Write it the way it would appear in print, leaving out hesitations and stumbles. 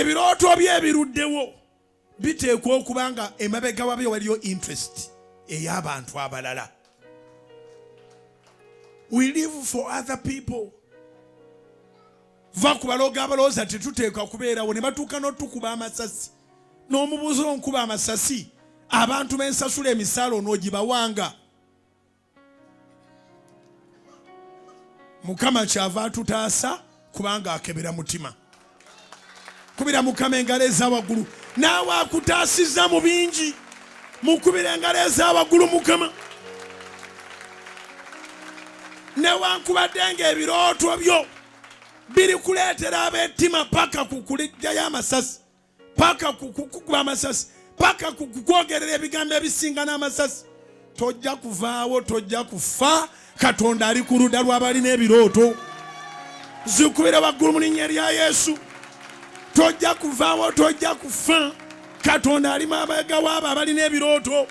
ebiroto byebiruddewo biteekwa okuba nga emabega wabyo waliyo interest ey'abantu abalala. We live for other people. Va ku balogo abalowooza tetuteekwa kubeerawo ne batuuka n'otukuba amasasi n'omubuuza onkuba amasasi abantu bensasula emisaala onoogibawanga. Mukama kyava atutaasa kubanga akebera mutima. Kubira Mukama engalo ez'awaggulu. Naawe akutaasizza mu bingi. Mukubira engalo ez'awaggulu Mukama. Newankubadde ng'ebirooto byo biri kuleetera ab'ettima paka kukulijjayo amasasi, paka kukuba amasasi, paka kukwogerera ebigambo ebisinga n'amasasi, tojja kuvaawo, tojja kuffa. Katonda ali ku ludda lw'abalina ebirooto. Zikubira waggulu mu linnya lya Yesu. Tojja kuvaawo, tojja kuffa. Katonda ali mabega w'abo abalina ebirooto.